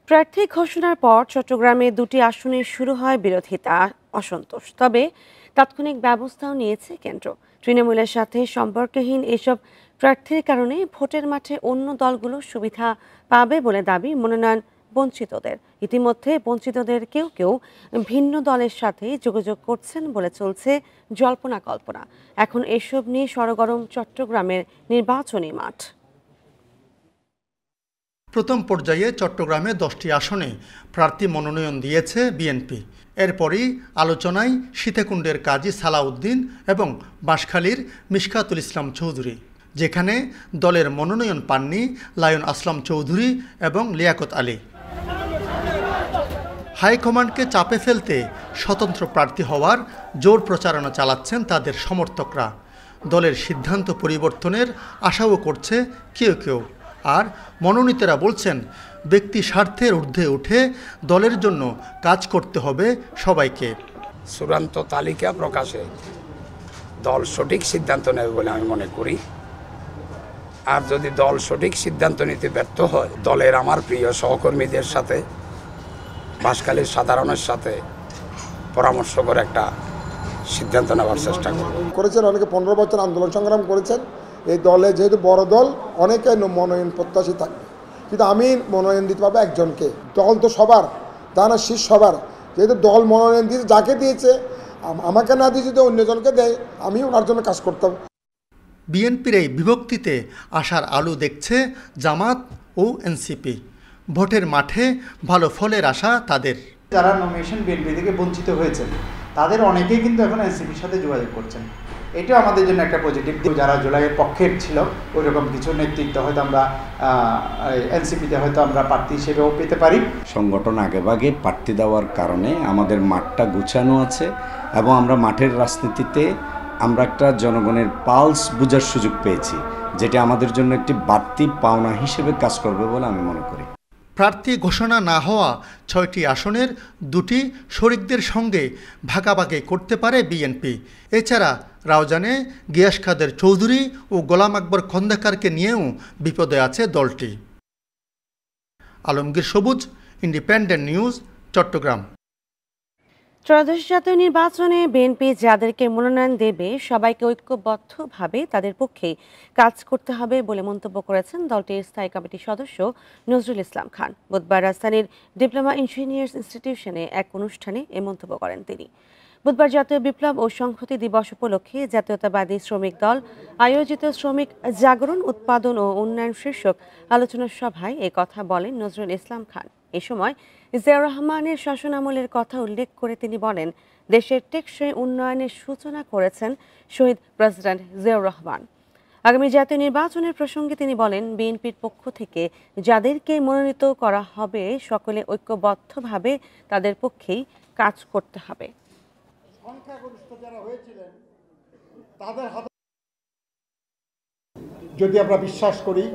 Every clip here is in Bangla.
প্রার্থী ঘোষণার পর চট্টগ্রামে দুটি আসনে শুরু হয় বিরোধিতা, অসন্তোষ। তবে তাৎক্ষণিক ব্যবস্থাও নিয়েছে কেন্দ্র। তৃণমূলের সাথে সম্পর্কহীন এসব প্রার্থীর কারণে ভোটের মাঠে অন্য দলগুলো সুবিধা পাবে বলে দাবি মনোনয়ন বঞ্চিতদের। ইতিমধ্যে বঞ্চিতদের কেউ কেউ ভিন্ন দলের সাথে যোগাযোগ করছেন বলে চলছে জল্পনা কল্পনা। এখন এসব নিয়ে সরগরম চট্টগ্রামের নির্বাচনী মাঠ। প্রথম পর্যায়ে চট্টগ্রামে 10টি আসনে প্রার্থী মনোনয়ন দিয়েছে বিএনপি। এরপরই আলোচনায় সীতাকুণ্ডের কাজী সালাউদ্দিন এবং বাঁশখালীর মিশকাতুল ইসলাম চৌধুরী, যেখানে দলের মনোনয়ন পাননি লায়ন আসলাম চৌধুরী এবং লিয়াকত আলী। হাইকমান্ডকে চাপে ফেলতে স্বতন্ত্র প্রার্থী হওয়ার জোর প্রচারণা চালাচ্ছেন তাদের সমর্থকরা। দলের সিদ্ধান্ত পরিবর্তনের আশাও করছে কেউ কেউ। আর মনোনীতরা বলছেন, ব্যক্তি স্বার্থের ঊর্ধ্বে উঠে দলের জন্য কাজ করতে হবে সবাইকে। চূড়ান্ত তালিকা প্রকাশে দল সঠিক সিদ্ধান্ত নেবে বলে আমি মনে করি। আর যদি দল সঠিক সিদ্ধান্ত নিতে ব্যর্থ হয়, দলের আমার প্রিয় সহকর্মীদের সাথে, বাঁশখালীর সাধারণের সাথে পরামর্শ করে একটা সিদ্ধান্ত নেওয়ার চেষ্টা করেছেন। অনেকে 15 বছর আন্দোলন সংগ্রাম করেছেন। এই দলে যেহেতু বড় দল, অনেকে মনোনয়ন প্রত্যাশী থাকবে, কিন্তু আমি মনোনয়ন দিতে পারবো একজনকে। দল তো সবার, তা না শীর্ষ সবার। যেহেতু দল মনোনয়ন দিয়েছে, যাকে দিয়েছে, আমাকে না দিয়ে যদি অন্যজনকে দেয়, আমি ওনার জন্য কাজ করতাম। বিএনপির এই বিভক্তিতে আশার আলো দেখছে জামাত ও এনসিপি। ভোটের মাঠে ভালো ফলের আশা তাদের। যারা নমিনেশন বিএনপি থেকে বঞ্চিত হয়েছেন, তাদের অনেকেই কিন্তু এখন এনসিপির সাথে যোগাযোগ করছেন। এটাও আমাদের জন্য একটা পজিটিভ। যারা জুলাইয়ের পক্ষের ছিল, ওই রকম কিছু নেতৃত্ব হয়তো আমরা এনসিপিতে হয়তো আমরা প্রার্থী হিসেবেও পেতে পারি। সংগঠন আগেভাগে প্রার্থী দেওয়ার কারণে আমাদের মাঠটা গুছানো আছে এবং আমরা মাঠের রাজনীতিতে আমরা একটা জনগণের পালস বোঝার সুযোগ পেয়েছি, যেটা আমাদের জন্য একটি বাড়তি পাওনা হিসেবে কাজ করবে বলে আমি মনে করি। প্রার্থী ঘোষণা না হওয়া 6টি আসনের 2টি শরিকদের সঙ্গে ভাগাভাগি করতে পারে বিএনপি। এছাড়া রাউজানে গিয়াস কাদের চৌধুরী ও গোলাম আকবর খন্দকারকে নিয়েও বিপদে আছে দলটি। আলমগীর সবুজ, ইন্ডিপেন্ডেন্ট নিউজ, চট্টগ্রাম। ত্রয়োদশ জাতীয় নির্বাচনে বিএনপি যাদেরকে মনোনয়ন দেবে সবাইকে ঐক্যবদ্ধভাবে তাদের পক্ষে কাজ করতে হবে বলে মন্তব্য করেছেন দলটির স্থায়ী কমিটির সদস্য নজরুল ইসলাম খান। বুধবার রাজধানীর ডিপ্লোমা ইঞ্জিনিয়ার্স ইনস্টিটিউশনে এক অনুষ্ঠানে এ মন্তব্য করেন তিনি। বুধবার জাতীয় বিপ্লব ও সংহতি দিবস উপলক্ষে জাতীয়তাবাদী শ্রমিক দল আয়োজিত শ্রমিক জাগরণ, উৎপাদন ও উন্নয়ন শীর্ষক আলোচনা সভায় এ কথা বলেন নজরুল ইসলাম খান। এ সময় জিয়াউর রহমানের শাসনামলের কথা উল্লেখ করে তিনি বলেন, দেশের টেকসই উন্নয়নের সূচনা করেছেন শহীদ প্রেসিডেন্ট জিয়াউর রহমান। আগামী জাতীয় নির্বাচনের প্রসঙ্গে তিনি বলেন, বিএনপির পক্ষ থেকে যাদেরকে মনোনীত করা হবে সকলে ঐক্যবদ্ধভাবে তাদের পক্ষেই কাজ করতে হবে। যদি আমরা বিশ্বাস করি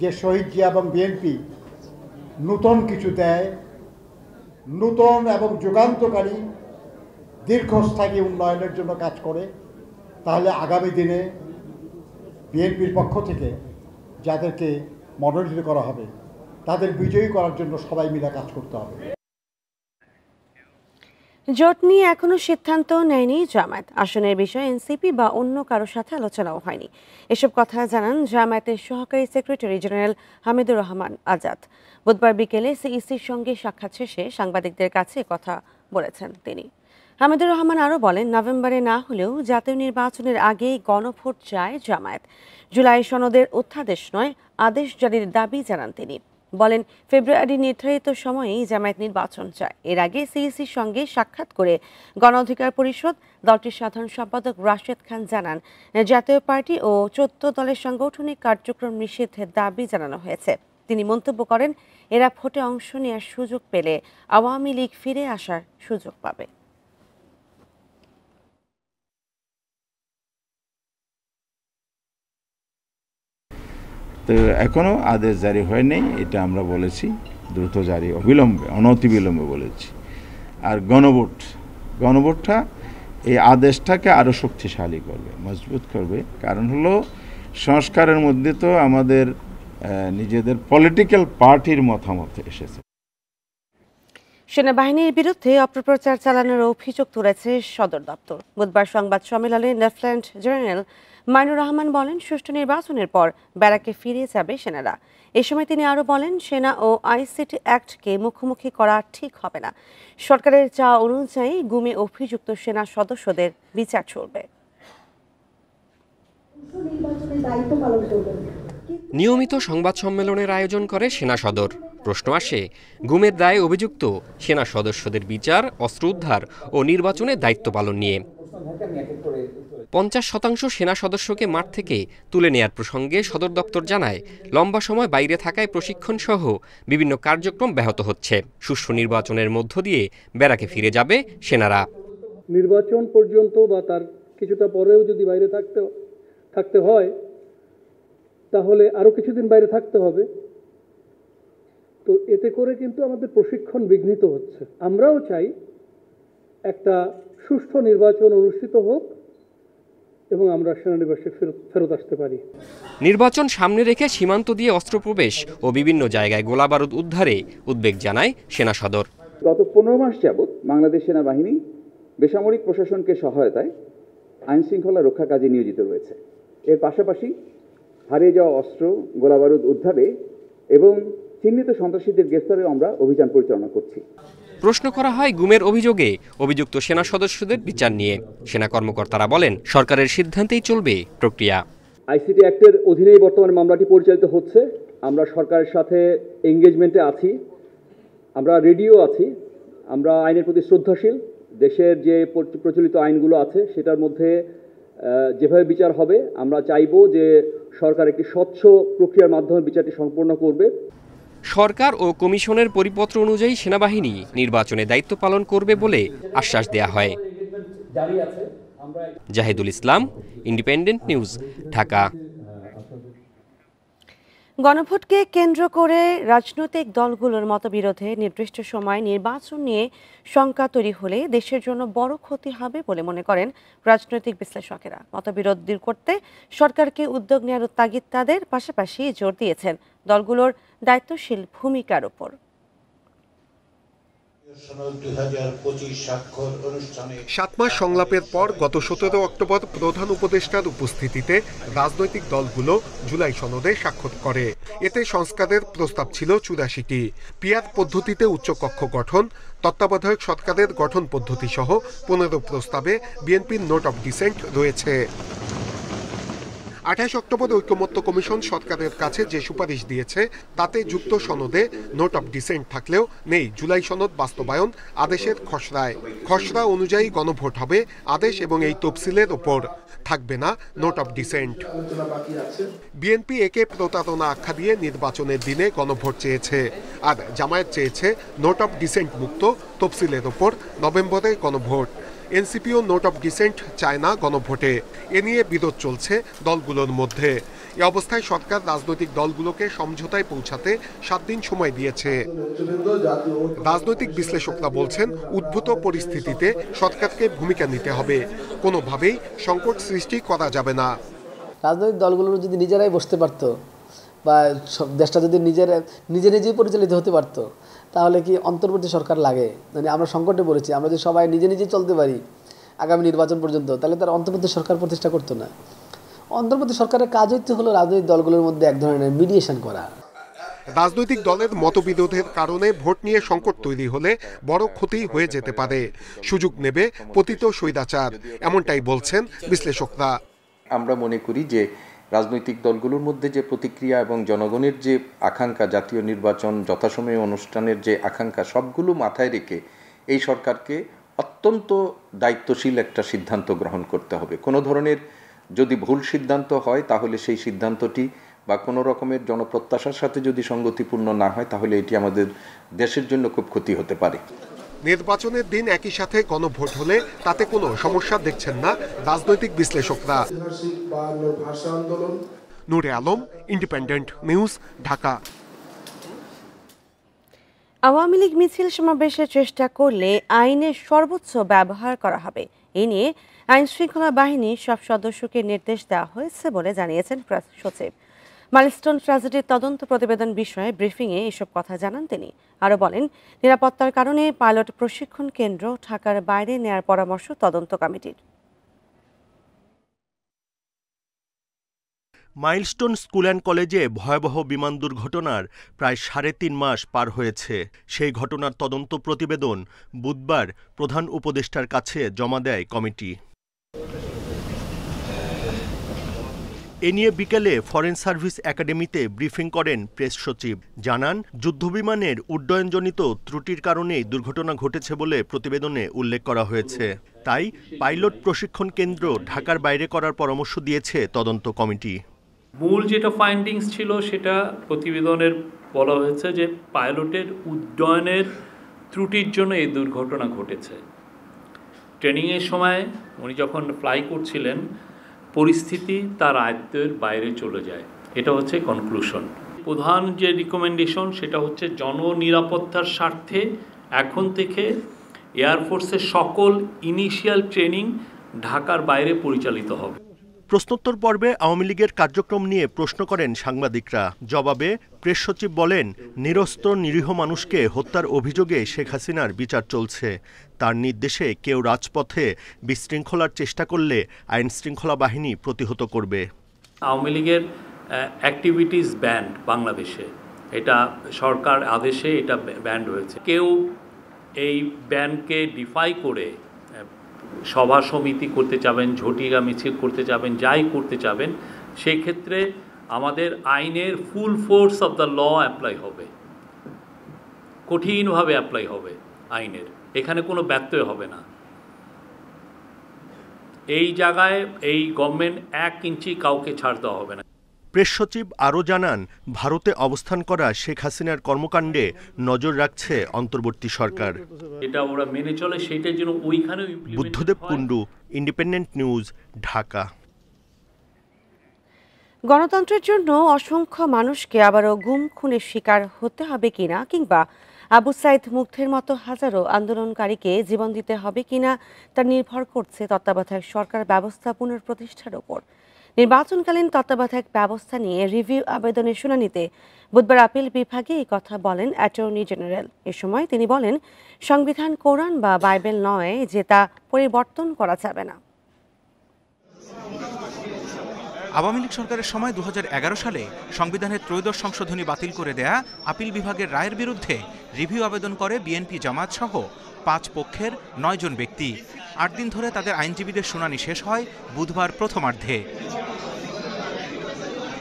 যে শহীদ জিয়া এবং বিএনপি নূতন কিছু দেয়, নূতন এবং যুগান্তকারী দীর্ঘস্থায়ী উন্নয়নের জন্য কাজ করে, তাহলে আগামী দিনে বিএনপির পক্ষ থেকে যাদেরকে মনোনীত করা হবে তাদের বিজয়ী করার জন্য সবাই মিলে কাজ করতে হবে। জোট নিয়ে এখনো সিদ্ধান্ত নেয়নি জামায়াত। আসনের বিষয়ে এনসিপি বা অন্য কারোর সাথে আলোচনাও হয়নি। এসব কথা জানান জামায়াতের সহকারী সেক্রেটারি জেনারেল হামিদুর রহমান আজাদ। বুধবার বিকেলে সিইসির সঙ্গে সাক্ষাৎ শেষে সাংবাদিকদের কাছে কথা বলেছেন তিনি। হামিদুর রহমান আরও বলেন, নভেম্বরে না হলেও জাতীয় নির্বাচনের আগেই গণভোট চায় জামায়াত। জুলাই সনদের অধ্যাদেশ নয়, আদেশ জারির দাবি জানান তিনি। বলেন, ফেব্রুয়ারি নির্ধারিত সময়েই জামায়াত নির্বাচন চায়। এর আগে সিইসির সঙ্গে সাক্ষাৎ করে গণ অধিকার পরিষদ দলটির সাধারণ সম্পাদক রাশেদ খান জানান, জাতীয় পার্টি ও 14 দলের সাংগঠনিক কার্যক্রম নিষিদ্ধের দাবি জানানো হয়েছে। তিনি মন্তব্য করেন, এরা ভোটে অংশ নেওয়ার সুযোগ পেলে আওয়ামী লীগ ফিরে আসার সুযোগ পাবে। তো এখনও আদেশ জারি হয়নি, এটা আমরা বলেছি দ্রুত জারি, অবিলম্বে, অনতিবিলম্বে বলেছি। আর গণভোটটা এই আদেশটাকে আরও শক্তিশালী করবে, মজবুত করবে। কারণ হলো সংস্কারের মধ্যে তো আমাদের নিজেদের পলিটিক্যাল পার্টির মতামত এসেছে। সেনাবাহিনীর বিরুদ্ধে অপপ্রচার চালানোর অভিযোগ তুলেছে সদর দপ্তর। বুধবার সংবাদ সম্মেলনে লেফটেন্যান্ট জেনারেল মাইনুর রহমান বলেন, সুষ্ঠু নির্বাচনের পর ব্যারাকে ফিরে যাবে সেনারা। এ সময় তিনি আরও বলেন, সেনা ও আইসিটি অ্যাক্টকে মুখোমুখি করা ঠিক হবে না। সরকারের চাওয়া অনুযায়ী গুমে অভিযুক্ত সেনা সদস্যদের বিচার চলবে। নিয়মিত সংবাদ সম্মেলনের আয়োজন করে সেনা সদর। প্রশ্ন আসে, গুমের দায়ে অভিযুক্ত সেনা সদস্যদের বিচার, অস্ত্র উদ্ধার ও নির্বাচনে দায়িত্ব পালন নিয়ে। 50% সেনা সদস্যকে মাঠ থেকে তুলে নেয়ার প্রসঙ্গে সদর দপ্তর জানায়, লম্বা সময় বাইরে থাকায় প্রশিক্ষণ সহ বিভিন্ন কার্যক্রম ব্যাহত হচ্ছে। সুষ্ঠু নির্বাচনের মধ্য দিয়ে ব্যারাকে ফিরে যাবে সেনারা। নির্বাচন পর্যন্ত বা তার কিছুটা পরেও যদি বাইরে থাকতে হয়, তাহলে আরো কিছুদিন বাইরে থাকতে হবে। তো এতে করে কিন্তু আমাদের প্রশিক্ষণ বিঘ্নিত হচ্ছে। আমরাও চাই একটা সুষ্ঠু নির্বাচন অনুষ্ঠিত হোক এবং আমরা সেনানিবাসে ফেরত আসতে পারি। নির্বাচন সামনে রেখে সীমান্ত দিয়ে অস্ত্র প্রবেশ ও বিভিন্ন জায়গায় গোলাবারুদ উদ্ধারে উদ্বেগ জানায় সেনা সদর। গত 15 মাস যাবৎ বাংলাদেশ সেনাবাহিনী বেসামরিক প্রশাসনকে সহায়তায় আইন শৃঙ্খলা রক্ষা কাজে নিয়োজিত রয়েছে। এর পাশাপাশি হারিয়ে যাওয়া অস্ত্র, গোলাবারুদ উদ্ধারে এবং চিহ্নিত সন্ত্রাসীদের গ্রেফতারে আমরা অভিযান পরিচালনা করছি। প্রশ্ন করা হয় গুমের অভিযোগে অভিযুক্ত সেনা সদস্যদের বিচার নিয়ে। সেনা কর্মকর্তারা বলেন, সরকারের সিদ্ধান্তেই চলবে প্রক্রিয়া। আইসিটি অ্যাক্টের অধীনেই বর্তমানে মামলাটি পরিচালিত হচ্ছে। আমরা সরকারের সাথে এঙ্গেজমেন্টে আছি, আমরা রেডিও আছি, আমরা আইনের প্রতি শ্রদ্ধাশীল। দেশের যে প্রচলিত আইনগুলো আছে সেটার মধ্যে যেভাবে বিচার হবে, আমরা চাইব যে সরকার একটি স্বচ্ছ প্রক্রিয়ার মাধ্যমে বিচারটি সম্পন্ন করবে। সরকার ও কমিশনের পরিপত্র অনুযায়ী সেনাবাহিনী নির্বাচনে দায়িত্ব পালন করবে বলে আশ্বাস দেয়া হয়। জাহিদুল ইসলাম, ইন্ডিপেন্ডেন্ট নিউজ, ঢাকা। গণভোটকে কেন্দ্র করে রাজনৈতিক দলগুলোর মতবিরোধে নির্দিষ্ট সময় নির্বাচন নিয়ে শঙ্কা তৈরি হলে দেশের জন্য বড় ক্ষতি হবে বলে মনে করেন রাজনৈতিক বিশ্লেষকেরা। মতবিরোধ দূর করতে সরকারকে উদ্যোগ নেওয়ার তাগিদ তাদের, পাশাপাশি জোর দিয়েছেন দলগুলোর দায়িত্বশীল ভূমিকার উপর। 7 মাস সংলাপের পর গত 17 অক্টোবর প্রধান উপদেষ্টার উপস্থিতিতে রাজনৈতিক দলগুলো জুলাই সনদে স্বাক্ষর করে। এতে সংস্কারের প্রস্তাব ছিল 84টি। পিআর পদ্ধতিতে উচ্চকক্ষ গঠন, তত্ত্বাবধায়ক সরকারের গঠন পদ্ধতি সহ 15 প্রস্তাবে বিএনপির নোট অফ ডিসেন্ট রয়েছে। 28 অক্টোবর ঐকমত্য কমিশন সরকারের কাছে যে সুপারিশ দিয়েছে তাতে যুক্ত সনদে নোট অফ ডিসেন্ট থাকলেও নেই জুলাই সনদ বাস্তবায়ন আদেশের খসড়ায়। খসড়া অনুযায়ী গণভোট হবে আদেশ এবং এই তফসিলের ওপর, থাকবে না নোট অফ ডিসেন্ট। বিএনপি একে প্রতারণা আখ্যা দিয়ে নির্বাচনের দিনে গণভোট চেয়েছে, আর জামায়াত চেয়েছে নোট অফ ডিসেন্ট মুক্ত তফসিলের ওপর নভেম্বরে গণভোট। এনসিপিও নোট অফ ডিসেন্ট চায় না গণভোটে। এ নিয়ে বিরোধ চলছে দলগুলোর মধ্যে। এ অবস্থায় সরকার রাজনৈতিক দলগুলোকে সমঝোতায় পৌঁছাতে 7 দিন সময় দিয়েছে। রাজনৈতিক বিশ্লেষকরা বলছেন, উদ্ভূত পরিস্থিতিতে সরকারকে ভূমিকা নিতে হবে, কোনোভাবেই সংকট সৃষ্টি করা যাবে না। রাজনৈতিক দলগুলো যদি নিজেরাই বসতে পারত বা দেশটা যদি নিজেই পরিচালিত হতে পারতো, তাহলে কি অন্তর্বর্তী সরকার লাগে? মানে আমরা সংকটে পড়েছি, আমরা যদি সবাই নিজে চলতে পারি আগামী নির্বাচন পর্যন্ত, তাহলে তারা অন্তর্বর্তী সরকার প্রতিষ্ঠা করতো না। অন্তর্বর্তী সরকারের কাজ হচ্ছে হলো রাজনৈতিক দলগুলোর মধ্যে এক ধরনের মিডিয়েশন করা। রাজনৈতিক দলের মতবিরোধের কারণে ভোট নিয়ে সংকট তৈরি হলে বড় ক্ষতি হয়ে যেতে পারে, সুযোগ নেবে পতিত স্বৈরাচার, এমনটাই বলছেন বিশ্লেষকরা। আমরা মনে করি যে রাজনৈতিক দলগুলোর মধ্যে যে প্রতিক্রিয়া এবং জনগণের যে আকাঙ্ক্ষা, জাতীয় নির্বাচন যথাসময়ে অনুষ্ঠানের যে আকাঙ্ক্ষা, সবগুলো মাথায় রেখে এই সরকারকে অত্যন্ত দায়িত্বশীল একটা সিদ্ধান্ত গ্রহণ করতে হবে। কোনো ধরনের যদি ভুল সিদ্ধান্ত হয় তাহলে সেই সিদ্ধান্তটি বা কোনো রকমের জনপ্রত্যাশার সাথে যদি সঙ্গতিপূর্ণ না হয় তাহলে এটি আমাদের দেশের জন্য খুব ক্ষতি হতে পারে। নির্বাচনের দিন একই সাথে গণভোট হলে তাতে কোনো সমস্যা দেখছেন না রাজনৈতিক বিশ্লেষকরা। নূরে আলম, ইন্ডিপেন্ডেন্ট নিউজ, ঢাকা। আওয়ামী লীগ মিছিল সমাবেশের চেষ্টা করলে আইনের সর্বোচ্চ ব্যবহার করা হবে, এ নিয়ে আইন শৃঙ্খলা বাহিনীর সব সদস্যকে নির্দেশ দেওয়া হয়েছে বলে জানিয়েছেন প্রেস সচিব। মাইলস্টোন ট্র্যাজেডির তদন্ত প্রতিবেদন বিষয়ে ব্রিফিংয়ে এসব কথা জানান তিনি। আরও বলেন, নিরাপত্তার কারণে পাইলট প্রশিক্ষণ কেন্দ্র ঢাকার বাইরে নেয়ার পরামর্শ তদন্ত কমিটির। মাইলস্টোন স্কুল অ্যান্ড কলেজে ভয়াবহ বিমান দুর্ঘটনার প্রায় ৩.৫ মাস পার হয়েছে। সেই ঘটনার তদন্ত প্রতিবেদন বুধবার প্রধান উপদেষ্টার কাছে জমা দেয় কমিটি। এ নিয়ে বিকেলে ফরেন সার্ভিস একাডেমিতে ব্রিফিং করেন প্রেস সচিব। জানান, যুদ্ধবিমানের উড্ডয়নজনিত ত্রুটির কারণেই দুর্ঘটনা ঘটেছে বলে প্রতিবেদনে উল্লেখ করা হয়েছে। তাই পাইলট প্রশিক্ষণ কেন্দ্র ঢাকার বাইরে করার পরামর্শ দিয়েছে তদন্ত কমিটি। মূল যেটা ফাইন্ডিংস ছিল সেটা প্রতিবেদনের বলা হয়েছে যে পাইলটের উড্ডয়নের ত্রুটির জন্য এই দুর্ঘটনা ঘটেছে। ট্রেনিংয়ের সময় উনি যখন ফ্লাই করছিলেন পরিস্থিতি তার আয়ত্তের বাইরে চলে যায়, এটা হচ্ছে কনক্লুশন। প্রধান যে রিকমেন্ডেশন সেটা হচ্ছে জননিরাপত্তার স্বার্থে এখন থেকে এয়ারফোর্সের সকল ইনিশিয়াল ট্রেনিং ঢাকার বাইরে পরিচালিত হবে। প্রশ্নোত্তর পর্বে আওয়ামী লীগের কার্যক্রম নিয়ে প্রশ্ন করেন সাংবাদিকরা। জবাবে প্রেস সচিব বলেন, নিরস্ত্র নিরীহ মানুষকে হত্যার অভিযোগে শেখ হাসিনার বিচার চলছে। তার নির্দেশে কেউ রাজপথে বিশৃঙ্খলার চেষ্টা করলে আইন শৃঙ্খলা বাহিনী প্রতিহত করবে। আওয়ামী লীগের অ্যাক্টিভিটিস ব্যান্ড বাংলাদেশে, এটা সরকার আদেশে এটা ব্যান্ড হয়েছে। কেউ এই ব্যান্ডকে ডিফাই করে সভা সমিতি করতে চাবেন, ঝটিকা মিছিল করতে যাবেন, যাই করতে চাবেন, সেই ক্ষেত্রে আমাদের আইনের full force of the law apply হবে, কঠিনভাবে অ্যাপ্লাই হবে আইনের, এখানে কোনো ব্যত্যয় হবে না। এই জায়গায় এই গভর্নমেন্ট 1 ইঞ্চি কাউকে ছাড় দেওয়া হবে না। প্রেস সচিব আরও জানান, ভারতে অবস্থান করা শেখ হাসিনার কর্মকাণ্ডে নজর রাখছে অন্তর্বর্তী সরকার। এটা ওরা মেনে চলে, সেটার জন্য ওইখানে বুদ্ধদেব কুণ্ডু, ইন্ডিপেন্ডেন্ট নিউজ, ঢাকা। গণতন্ত্রের জন্য অসংখ্য মানুষকে আবারও গুম খুনের শিকার হতে হবে কিনা, কিংবা আবু সাইদ মুগ্ধের মতো হাজারো আন্দোলনকারীকে জীবন দিতে হবে কিনা, তা নির্ভর করছে তত্ত্বাবধায়ক সরকার ব্যবস্থা পুনঃপ্রতিষ্ঠার ওপর। নির্বাচনকালীন তত্ত্বাবধায়ক ব্যবস্থা নিয়ে রিভিউ আবেদনের শুনানিতে বুধবার আপিল বিভাগে এই কথা বলেন অ্যাটর্নি জেনারেল। এ সময় তিনি বলেন, সংবিধান কোরআন বা বাইবেল নয় যে তা পরিবর্তন করা যাবে না। আওয়ামী লীগ সরকারের সময় 2011 সালে সংবিধানের ত্রয়োদশ সংশোধনী বাতিল করে দেয়া আপিল বিভাগের রায়ের বিরুদ্ধে রিভিউ আবেদন করে বিএনপি জামাত সহ 5 পক্ষের 9 জন ব্যক্তি। 8 দিন ধরে তাদের আইনজীবীদের শুনানি শেষ হয় বুধবার প্রথমার্ধে।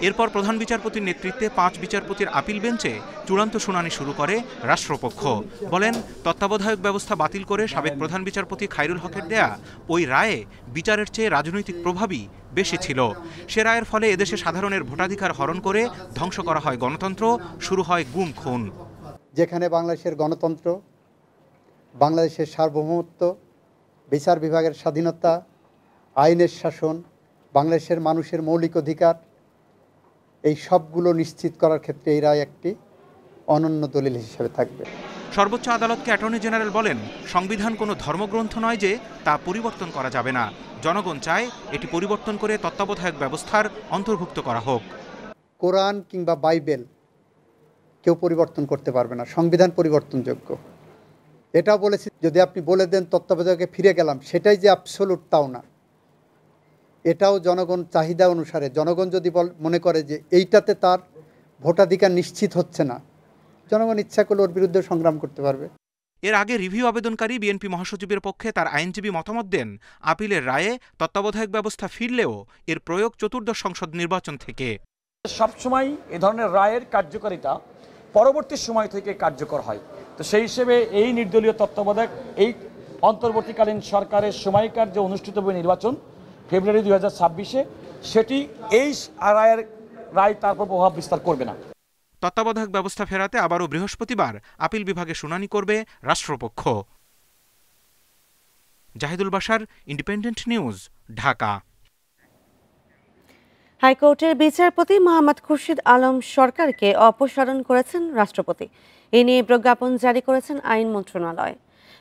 এরপর প্রধান বিচারপতির নেতৃত্বে 5 বিচারপতির আপিল বেঞ্চে চূড়ান্ত শুনানি শুরু করে রাষ্ট্রপক্ষ। বলেন, তত্ত্বাবধায়ক ব্যবস্থা বাতিল করে সাবেক প্রধান বিচারপতি খায়রুল হকের দেয়া ওই রায়ে বিচারের চেয়ে রাজনৈতিক প্রভাবই বেশি ছিল। সে রায়ের ফলে এদেশে সাধারণের ভোটাধিকার হরণ করে ধ্বংস করা হয় গণতন্ত্র, শুরু হয় গুম খুন। যেখানে বাংলাদেশের গণতন্ত্র, বাংলাদেশের সার্বভৌমত্ব, বিচার বিভাগের স্বাধীনতা, আইনের শাসন, বাংলাদেশের মানুষের মৌলিক অধিকার, এই সবগুলো নিশ্চিত করার ক্ষেত্রে এই রায় একটি অনন্য দলিল হিসেবে থাকবে। সর্বোচ্চ আদালতকে অ্যাটর্নি জেনারেল বলেন, সংবিধান কোনো ধর্মগ্রন্থ নয় যে তা পরিবর্তন করা যাবে না। জনগণ চায় এটি পরিবর্তন করে তত্ত্বাবধায়ক ব্যবস্থার অন্তর্ভুক্ত করা হোক। কোরআন কিংবা বাইবেল কেউ পরিবর্তন করতে পারবে না, সংবিধান পরিবর্তনযোগ্য। এটাও বলেছি, যদি আপনি বলে দেন তত্ত্বাবধায়কে ফিরে গেলাম, সেটাই যে অ্যাবসোলুট তাও না। এটাও জনগণ চাহিদা অনুসারে, জনগণ যদি মনে করে যে এইটাতে তার ভোটাধিকার নিশ্চিত হচ্ছে না, জনগণ ইচ্ছা করলে ওর বিরুদ্ধে সংগ্রাম করতে পারবে। এর আগে রিভিউ আবেদনকারী বিএনপি মহাসচিবের পক্ষে তার আইনজীবী মতামত দেন, আপিলের রায়ে তত্ত্বাবধায়ক ব্যবস্থা ফিরলেও এর প্রয়োগ চতুর্দশ সংসদ নির্বাচন থেকে। সবসময় এ ধরনের রায়ের কার্যকারিতা পরবর্তী সময় থেকে কার্যকর হয়। তো সেই হিসেবে এই নির্দলীয় তত্ত্বাবধায়ক, এই অন্তর্বর্তীকালীন সরকারের সময়কার যে অনুষ্ঠিত হবে নির্বাচন ফেব্রুয়ারি 2026-এ, সেটি এই রায় তারপর প্রভাব বিস্তার করবে না। তত্ত্বাবধায়ক ব্যবস্থা ফেরাতে আবারও বৃহস্পতিবার আপিল বিভাগে শুনানি করবে রাষ্ট্রপক্ষ। Zahidul Bashar, independent news, Dhaka. হাইকোর্টের বিচারপতি মোহাম্মদ খুরশিদ আলম সরকারকে অপসারণ করেছেন রাষ্ট্রপতি। এ নিয়ে প্রজ্ঞাপন জারি করেছেন আইন মন্ত্রণালয়।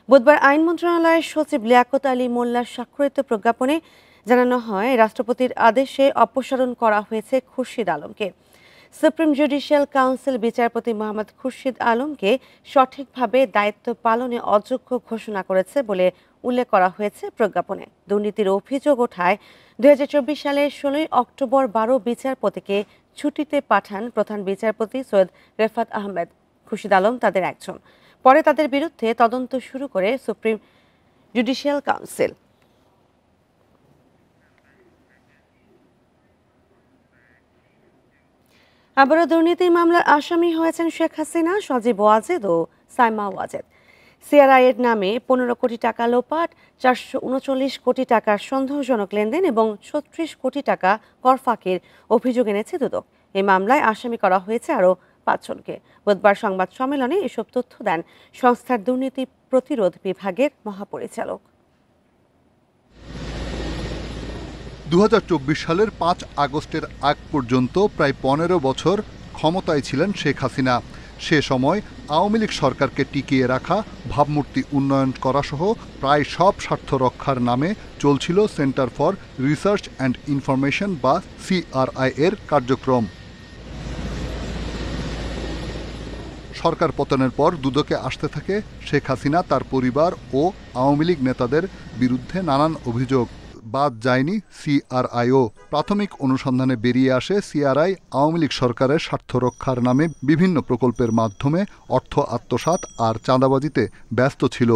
বুধবার আইন মন্ত্রণালয়ের সচিব লিয়াকত আলী মোল্লার স্বাক্ষরিত প্রজ্ঞাপনে জানানো হয়, রাষ্ট্রপতির আদেশে অপসারণ করা হয়েছে খুরশিদ আলমকে। সুপ্রিম জুডিশিয়াল কাউন্সিল বিচারপতি মোহাম্মদ খুরশিদ আলমকে সঠিকভাবে দায়িত্ব পালনে অযোগ্য ঘোষণা করেছে বলে উল্লেখ করা হয়েছে প্রজ্ঞাপনে। দুর্নীতির অভিযোগ ওঠায় 2024 সালের 16 অক্টোবর 12 বিচারপতিকে ছুটিতে পাঠান প্রধান বিচারপতি সৈয়দ রেফাত আহমেদ। খুরশিদ আলম তাদের একজন। পরে তাদের বিরুদ্ধে তদন্ত শুরু করে সুপ্রিম জুডিশিয়াল কাউন্সিল। আবারও দুর্নীতির মামলার আসামি হয়েছেন শেখ হাসিনা, সজীব ওয়াজেদ ও সাইমা ওয়াজেদ। সিআরআই এর নামে 15 কোটি টাকা লোপাট, 439 কোটি টাকার সন্দেহজনক লেনদেন এবং 36 কোটি টাকা কর ফাঁকির অভিযোগ এনেছে দুদক। এই মামলায় আসামি করা হয়েছে আরও 5 জনকে। বুধবার সংবাদ সম্মেলনে এসব তথ্য দেন সংস্থার দুর্নীতি প্রতিরোধ বিভাগের মহাপরিচালক। 2024 সালের 5 আগস্টের আগ পর্যন্ত প্রায় 15 বছর ক্ষমতায় ছিলেন শেখ হাসিনা। সে সময় আওয়ামী লীগ সরকারকে টিকিয়ে রাখা, ভাবমূর্তি উন্নয়ন করাসহ প্রায় সব স্বার্থ রক্ষার নামে চলছিল centre for research and information বা সিআরআই এর কার্যক্রম। সরকার পতনের পর দুদকে আসতে থাকে শেখ হাসিনা, তার পরিবার ও আওয়ামী লীগ নেতাদের বিরুদ্ধে নানান অভিযোগ। বাদ যায়নি সিআরআইও। প্রাথমিক অনুসন্ধানে বেরিয়ে আসে সিআরআই আওয়ামী লীগ সরকারের স্বার্থ রক্ষার নামে বিভিন্ন প্রকল্পের মাধ্যমে অর্থ আত্মসাৎ আর চাঁদাবাজিতে ব্যস্ত ছিল।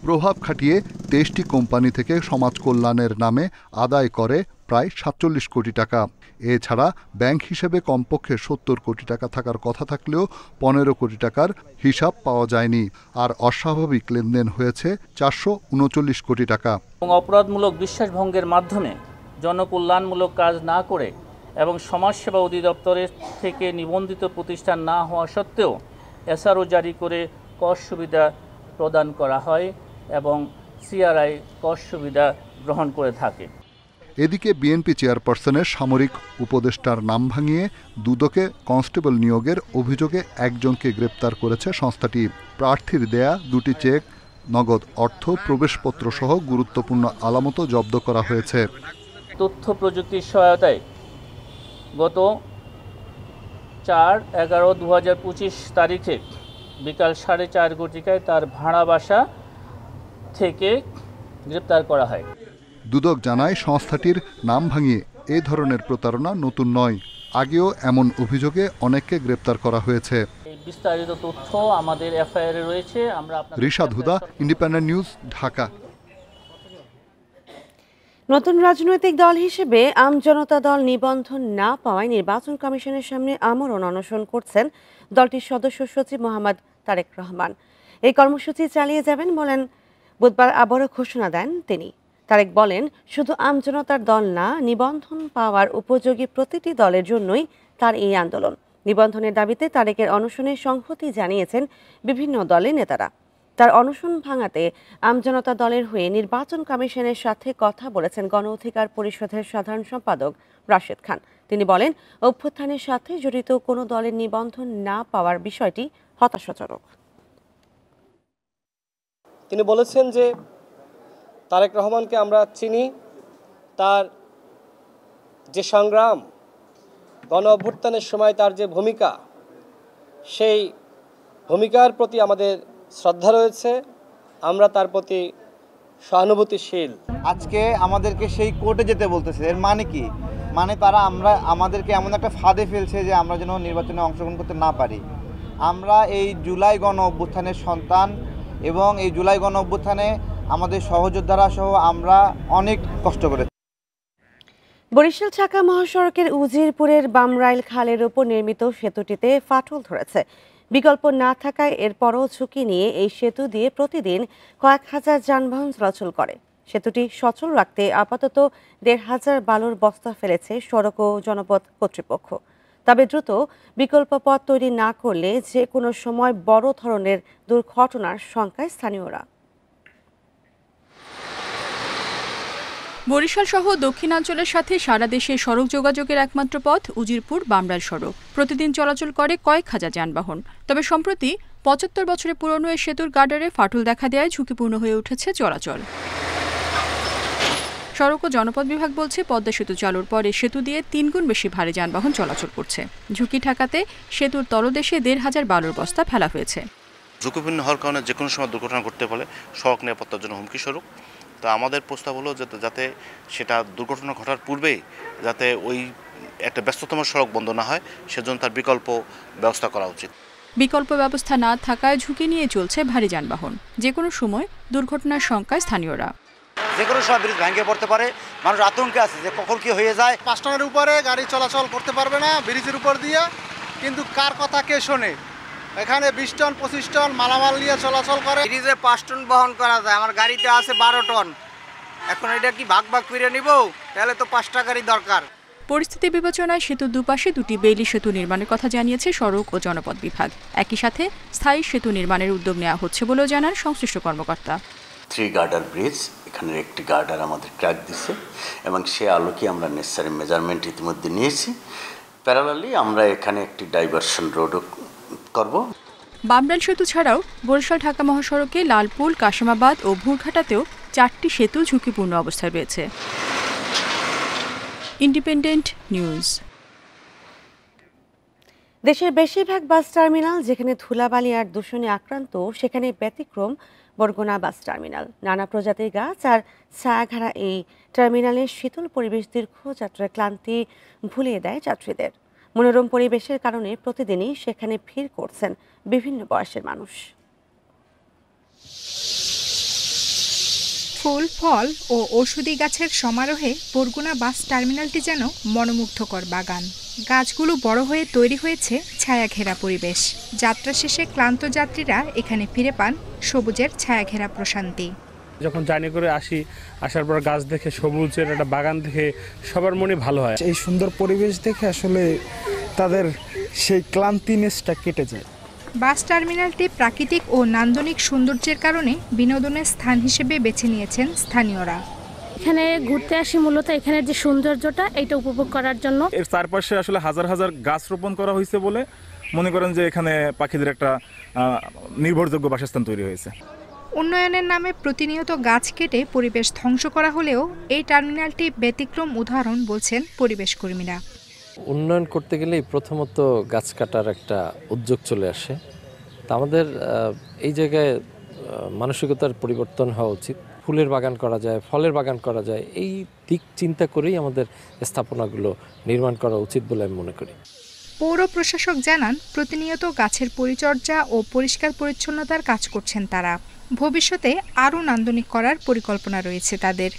প্রভাব খাটিয়ে 23টি কোম্পানি থেকে সমাজ কল্যাণের নামে আদায় করে প্রায় 47 কোটি টাকা। এছাড়া ব্যাংক হিসেবে কমপক্ষে 70 কোটি টাকা থাকার কথা থাকলেও 15 কোটি টাকার হিসাব পাওয়া যায়নি। আর অস্বাভাবিক লেনদেন হয়েছে 439 কোটি টাকা। অপরাধমূলক বিশ্বাসভঙ্গের মাধ্যমে জনকল্যাণমূলক কাজ না করে এবং সমাজসেবা অধিদপ্তরের থেকে নিবন্ধিত প্রতিষ্ঠান না হওয়া সত্ত্বেও এসআরও জারি করে কর সুবিধা প্রদান করা হয় এবং সিআরআই কর সুবিধা গ্রহণ করে থাকে। এদিকে বিএনপি চেয়ারপারসনের সামরিক উপদেষ্টার নাম ভাঙিয়ে দুদকে কনস্টেবল নিয়োগের অভিযোগে একজনকে গ্রেপ্তার করেছে সংস্থাটি। প্রার্থীর দেয়া 2টি চেক, নগদ অর্থ, প্রবেশপত্র সহ গুরুত্বপূর্ণ আলামতও জব্দ করা হয়েছে। তথ্য প্রযুক্তির সহায়তায় গত 4/11/2025 তারিখে বিকাল 4:30 ঘটিকায় তার ভাড়া বাসা থেকে গ্রেপ্তার করা হয়। দুদক জানায় সংস্থাটির নাম ভাঙিয়ে এ ধরনের প্রতারণা নতুন নয়। আগেও এমন অভিযোগে অনেককে গ্রেপ্তার করা হয়েছে। বিস্তারিত তথ্য আমাদের এফআইআর এ রয়েছে। আমরা রিশাদ হুদা, ইন্ডিপেন্ডেন্ট নিউজ, ঢাকা। নতুন রাজনৈতিক দল হিসেবে আমজনতা দল নিবন্ধন না পাওয়ায় নির্বাচন কমিশনের সামনে আমরণ অনশন করছেন দলটির সদস্য সচিব মোহাম্মদ তারেক রহমান। এই কর্মসূচি চালিয়ে যাবেন বলেন বুধবার আবারও ঘোষণা দেন তিনি। তারেক বলেন, শুধু আমজনতার দল না, নিবন্ধন পাওয়ার উপযোগী প্রতিটি দলের জন্যই তার এই আন্দোলন। নিবন্ধনের দাবিতে তারেকের অনশনে সংহতি জানিয়েছেন বিভিন্ন দলের নেতারা। তার অনশন ভাঙাতে আমজনতা দলের হয়ে নির্বাচন কমিশনের সাথে কথা বলেছেন গণ অধিকার পরিষদের সাধারণ সম্পাদক রাশেদ খান। তিনি বলেন, অভ্যুত্থানের সাথে জড়িত কোনো দলের নিবন্ধন না পাওয়ার বিষয়টি হতাশাজনক। তিনি বলেছেন যে তারেক রহমানকে আমরা চিনি, তার যে সংগ্রাম, গণ অভ্যুত্থানের সময় তার যে ভূমিকা, সেই ভূমিকার প্রতি আমাদের শ্রদ্ধা রয়েছে, আমরা তার প্রতি সহানুভূতিশীল। আজকে আমাদেরকে সেই কোর্টে যেতে বলতেছে, এর মানে কি? মানে তারা আমাদেরকে এমন একটা ফাঁদে ফেলছে যে আমরা যেন নির্বাচনে অংশগ্রহণ করতে না পারি। আমরা এই জুলাই গণ অভ্যুত্থানের সন্তান এবং এই জুলাই গণ অভ্যুত্থানে আমাদের সহযোদ্ধারা সহ আমরা অনেক কষ্ট করেছি। বরিশাল ঢাকা মহাসড়কের উজিরপুরের বামরাইল খালের উপর নির্মিত সেতুটিতে ফাটল ধরেছে। বিকল্প না থাকায় এরপরও ঝুঁকি নিয়ে এই সেতু দিয়ে প্রতিদিন কয়েক হাজার যানবাহন চলাচল করে। সেতুটি সচল রাখতে আপাতত 1,500 বালুর বস্তা ফেলেছে সড়ক ও জনপথ কর্তৃপক্ষ। তবে দ্রুত বিকল্প পথ তৈরি না করলে যে কোনো সময় বড় ধরনের দুর্ঘটনার শঙ্কায় স্থানীয়রা। বরিশাল সহ দক্ষিণাঞ্চলের সাথে সারা দেশে সড়ক যোগাযোগের একমাত্র পথ উজিরপুর বামরাইল সড়ক। প্রতিদিন চলাচল করে কয়েক হাজার যানবাহন। তবে সম্প্রতি 75 বছরের পুরনো এই সেতুর গার্ডারে ফাটল দেখা দেয় ঝুঁকিপূর্ণ হয়ে উঠেছে চলাচল। সড়ক ও জনপথ বিভাগ বলছে পদ্মা সেতু চালুর পরে সেতু দিয়ে 3 গুণ বেশি ভারী যানবাহন চলাচল করছে। ঝুঁকি ঠেকাতে সেতুর তলদেশে 1,500 বালুর বস্তা ফেলা হয়েছে। ঝুঁকিপূর্ণ হওয়ার কারণে যে কোনো সময় দুর্ঘটনা ঘটতে পারে, সড়ক নিরাপত্তার জন্য হুমকি স্বরূপ। তো আমাদের প্রস্তাব হলো যাতে সেটা দুর্ঘটনা ঘটার পূর্বেই যাতে ওই একটা ব্যস্ততম সড়ক বন্ধ না হয়, সেজন্য তার বিকল্প ব্যবস্থা করা উচিত। বিকল্প ব্যবস্থা না থাকায় ঝুঁকি নিয়ে চলছে ভারী যানবাহন। যে কোনো সময় দুর্ঘটনার শঙ্কায় স্থানীয়রা। যে কোনো সময় ব্রিজ ভেঙে পড়তে পারে, মানুষ আতঙ্কে আছে যে কখন কি হয়ে যায়। 5 টনের উপরে গাড়ি চলাচল করতে পারবে না ব্রিজের উপর দিয়ে, কিন্তু কার কথা কে শোনে? এখানে 20 টন 25 টন মালামাল নিয়ে চলাচল করে। ব্রিজে 5 টন বহন করা যায়, আমার গাড়িতে আছে 12 টন। এখন এটা কি ভাগ করে নিব? তাহলে তো 5টা গাড়ি দরকার। পরিস্থিতি বিবেচনায় সেতুর দুপাশে 2টি বেইলি সেতু নির্মাণের কথা জানিয়েছে সড়ক ও জনপথ বিভাগ। একই সাথে স্থায়ী সেতু নির্মাণের উদ্যোগ নেওয়া হচ্ছে বলেও জানান সংশ্লিষ্ট কর্মকর্তা। 3 গার্ডার ব্রিজ, এখানে একটি গার্ডার আমাদের ক্র্যাক দিচ্ছে এবং সে আলোকে আমরা নেসেসারি মেজারমেন্ট ইতিমধ্যে নিয়েছি। প্যারালালি আমরা এখানে একটি ডাইভারশন রোডও করব। বামরাল সেতু ছাড়াও বরিশাল ঢাকা মহাসড়কে লালপুল, কাশেমাবাদ ও ভুরঘাটাতেও 4টি সেতু ঝুঁকিপূর্ণ অবস্থায় রয়েছে। Independent news. দেশের বেশিরভাগ বাস টার্মিনাল যেখানে ধুলাবালি আর দূষণে আক্রান্ত, সেখানে ব্যতিক্রম বরগুনা বাস টার্মিনাল। নানা প্রজাতির গাছ আর ছায়াঘেরা এই টার্মিনালের শীতল পরিবেশ দীর্ঘযাত্রার ক্লান্তি ভুলিয়ে দেয় যাত্রীদের। মনোরম পরিবেশের কারণে প্রতিদিনই সেখানে ভিড় করছেন বিভিন্ন বয়সের মানুষ। ফুল, ফল ও ঔষধি গাছের সমারোহে বরগুনা বাস টার্মিনালটি যেন মনোমুগ্ধকর বাগান। গাছগুলো বড় হয়ে তৈরি হয়েছে ছায়াঘেরা পরিবেশ। যাত্রা শেষে ক্লান্ত যাত্রীরা এখানে ফিরে পান সবুজের ছায়াঘেরা প্রশান্তি। যখন জার্নি করে আসার পর গাছ দেখে, সবুজের একটা বাগান দেখে সবার মনে ভালো হয়। এই সুন্দর পরিবেশ দেখে আসলে তাদের সেই ক্লান্তিনেসটা কেটে যায়। বাস টার্মিনালটি প্রাকৃতিক ও নান্দনিক সৌন্দর্যের কারণে বিনোদনের স্থান হিসেবে বেছে নিয়েছেন স্থানীয়রা। এখানে ঘুরতে আসি মূলত এখানের যে সৌন্দর্যটা এটা উপভোগ করার জন্য। এর চারপাশে আসলে হাজার হাজার গাছ রোপণ করা হয়েছে বলে মনে করেন যে এখানে পাখিদের একটা নির্ভরযোগ্য বাসস্থান তৈরি হয়েছে। উন্নয়নের নামে প্রতিনিয়ত গাছ কেটে পরিবেশ ধ্বংস করা হলেও এই টার্মিনালটি ব্যতিক্রম উদাহরণ বলছেন পরিবেশ কর্মীরা। উন্নয়ন করতে গেলেই প্রথমত গাছ কাটার একটা উদ্যোগ চলে আসে। তা আমাদের এই জায়গায় মানসিকতার পরিবর্তন হওয়া উচিত। ফুলের বাগান করা যায়, ফলের বাগান করা যায়, এই দিক চিন্তা করেই আমাদের স্থাপনাগুলো নির্মাণ করা উচিত বলে আমি মনে করি। পৌর প্রশাসক জানান প্রতিনিয়ত গাছের পরিচর্যা ও পরিষ্কার পরিচ্ছন্নতার কাজ করছেন তারা। ভবিষ্যতে আরও নান্দনিক করার পরিকল্পনা রয়েছে তাদের।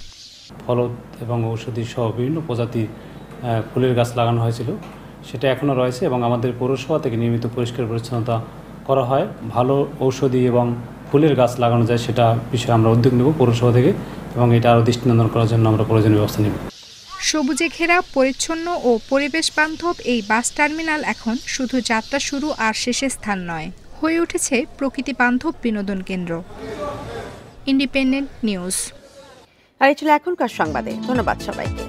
ফল এবং ঔষধি সহ বিভিন্ন প্রজাতির ফুলের গাছ লাগানো হয়েছিল, সেটা এখনও রয়েছে এবং আমাদের পৌরসভা থেকে নিয়মিত পরিষ্কার পরিচ্ছন্নতা করা হয়। ভালো ঔষধি এবং ফুলের গাছ লাগানো যায় সেটা বিষয়ে আমরা উদ্যোগ নেব পৌরসভা থেকে, এবং এটা আরও দৃষ্টিনন্দন করার জন্য আমরা প্রয়োজনীয় ব্যবস্থা নেব। সবুজে ঘেরা, পরিচ্ছন্ন ও পরিবেশ বান্ধব এই বাস টার্মিনাল এখন শুধু যাত্রা শুরু আর শেষের স্থান নয়, হয়ে উঠেছে প্রকৃতি বান্ধব বিনোদন কেন্দ্র। Independent news. আর এই ছিল এখনকার সংবাদে। ধন্যবাদ সবাইকে।